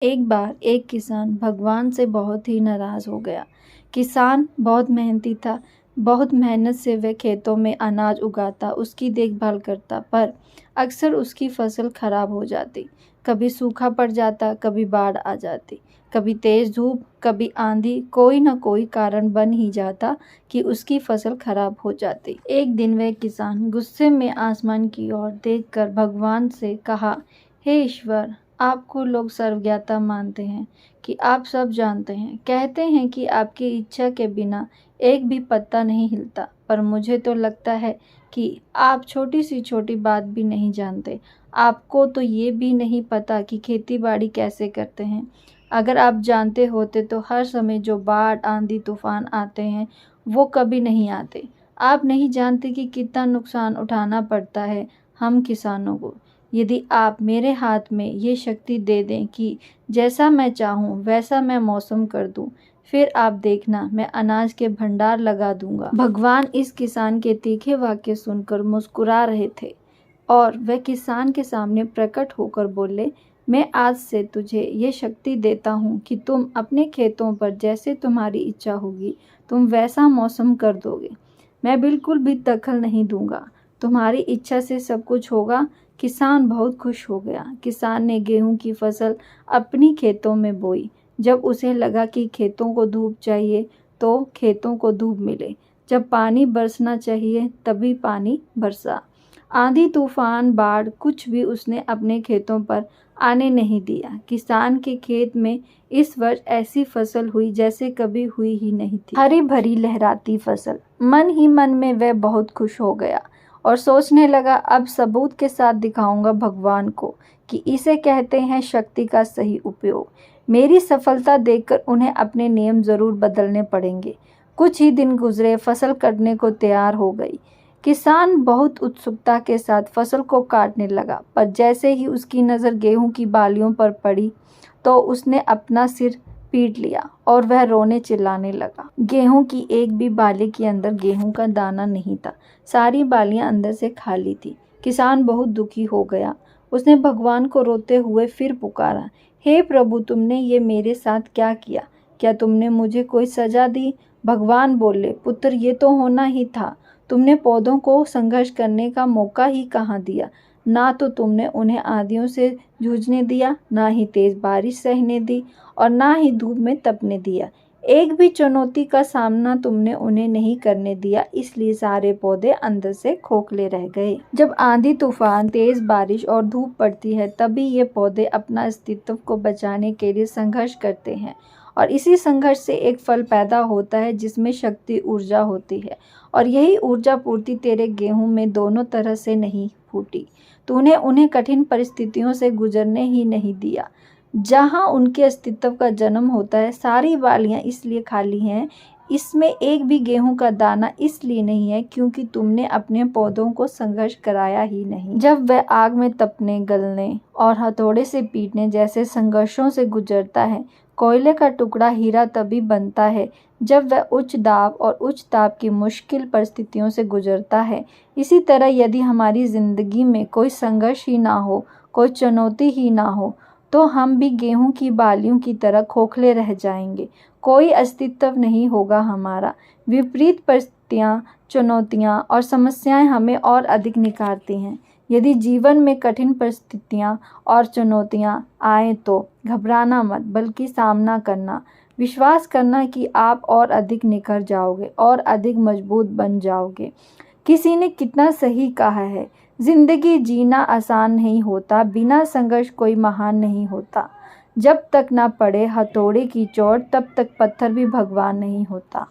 एक बार एक किसान भगवान से बहुत ही नाराज़ हो गया। किसान बहुत मेहनती था, बहुत मेहनत से वह खेतों में अनाज उगाता, उसकी देखभाल करता, पर अक्सर उसकी फसल खराब हो जाती। कभी सूखा पड़ जाता, कभी बाढ़ आ जाती, कभी तेज़ धूप, कभी आंधी, कोई न कोई कारण बन ही जाता कि उसकी फसल खराब हो जाती। एक दिन वह किसान गुस्से में आसमान की ओर देखकर भगवान से कहा, हे ईश्वर, आपको लोग सर्वज्ञता मानते हैं कि आप सब जानते हैं। कहते हैं कि आपकी इच्छा के बिना एक भी पत्ता नहीं हिलता, पर मुझे तो लगता है कि आप छोटी सी छोटी बात भी नहीं जानते। आपको तो ये भी नहीं पता कि खेती बाड़ी कैसे करते हैं। अगर आप जानते होते तो हर समय जो बाढ़, आंधी, तूफान आते हैं वो कभी नहीं आते। आप नहीं जानते कि कितना नुकसान उठाना पड़ता है हम किसानों को। यदि आप मेरे हाथ में ये शक्ति दे दें कि जैसा मैं चाहूँ वैसा मैं मौसम कर दूँ, फिर आप देखना मैं अनाज के भंडार लगा दूंगा। भगवान इस किसान के तीखे वाक्य सुनकर मुस्कुरा रहे थे और वह किसान के सामने प्रकट होकर बोले, मैं आज से तुझे ये शक्ति देता हूँ कि तुम अपने खेतों पर जैसे तुम्हारी इच्छा होगी तुम वैसा मौसम कर दोगे। मैं बिल्कुल भी दखल नहीं दूंगा, तुम्हारी इच्छा से सब कुछ होगा। किसान बहुत खुश हो गया। किसान ने गेहूं की फसल अपनी खेतों में बोई। जब उसे लगा कि खेतों को धूप चाहिए तो खेतों को धूप मिले, जब पानी बरसना चाहिए तभी पानी बरसा। आंधी, तूफान, बाढ़ कुछ भी उसने अपने खेतों पर आने नहीं दिया। किसान के खेत में इस वर्ष ऐसी फसल हुई जैसे कभी हुई ही नहीं थी। हरी भरी लहराती फसल। मन ही मन में वह बहुत खुश हो गया और सोचने लगा, अब सबूत के साथ दिखाऊंगा भगवान को कि इसे कहते हैं शक्ति का सही उपयोग। मेरी सफलता देखकर उन्हें अपने नियम जरूर बदलने पड़ेंगे। कुछ ही दिन गुजरे, फसल कटने को तैयार हो गई। किसान बहुत उत्सुकता के साथ फसल को काटने लगा, पर जैसे ही उसकी नज़र गेहूं की बालियों पर पड़ी तो उसने अपना सिर पीट लिया और वह रोने चिल्लाने लगा। गेहूं की एक भी बाली के अंदर गेहूं का दाना नहीं था। सारी बालियां अंदर से खाली थी। किसान बहुत दुखी हो गया। उसने भगवान को रोते हुए फिर पुकारा, हे प्रभु, तुमने ये मेरे साथ क्या किया? क्या तुमने मुझे कोई सजा दी? भगवान बोले, पुत्र, ये तो होना ही था। तुमने पौधों को संघर्ष करने का मौका ही कहाँ दिया। ना तो तुमने उन्हें आंधियों से जूझने दिया, ना ही तेज बारिश सहने दी और ना ही धूप में तपने दिया। एक भी चुनौती का सामना तुमने उन्हें नहीं करने दिया, इसलिए सारे पौधे अंदर से खोखले रह गए। जब आंधी, तूफान, तेज बारिश और धूप पड़ती है तभी ये पौधे अपना अस्तित्व को बचाने के लिए संघर्ष करते हैं और इसी संघर्ष से एक फल पैदा होता है जिसमें शक्ति, ऊर्जा होती है। और यही ऊर्जा पूर्ति तेरे गेहूं में दोनों तरह से नहीं फूटी। तूने उन्हें कठिन परिस्थितियों से गुजरने ही नहीं दिया। जहां उनके अस्तित्व का जन्म होता है, सारी बालियां इसलिए खाली हैं, इसमें एक भी गेहूं का दाना इसलिए नहीं है क्योंकि तुमने अपने पौधों को संघर्ष कराया ही नहीं। जब वह आग में तपने, गलने और हथौड़े से पीटने जैसे संघर्षों से गुजरता है, कोयले का टुकड़ा हीरा तभी बनता है जब वह उच्च दाब और उच्च ताप की मुश्किल परिस्थितियों से गुजरता है। इसी तरह यदि हमारी जिंदगी में कोई संघर्ष ही ना हो, कोई चुनौती ही ना हो, तो हम भी गेहूं की बालियों की तरह खोखले रह जाएंगे। कोई अस्तित्व नहीं होगा हमारा। विपरीत परिस्थितियां, चुनौतियां और समस्याएं हमें और अधिक निखारती हैं। यदि जीवन में कठिन परिस्थितियां और चुनौतियां आए तो घबराना मत, बल्कि सामना करना। विश्वास करना कि आप और अधिक निखर जाओगे और अधिक मजबूत बन जाओगे। किसी ने कितना सही कहा है, जिंदगी जीना आसान नहीं होता, बिना संघर्ष कोई महान नहीं होता। जब तक ना पड़े हथौड़े की चोट तब तक पत्थर भी भगवान नहीं होता।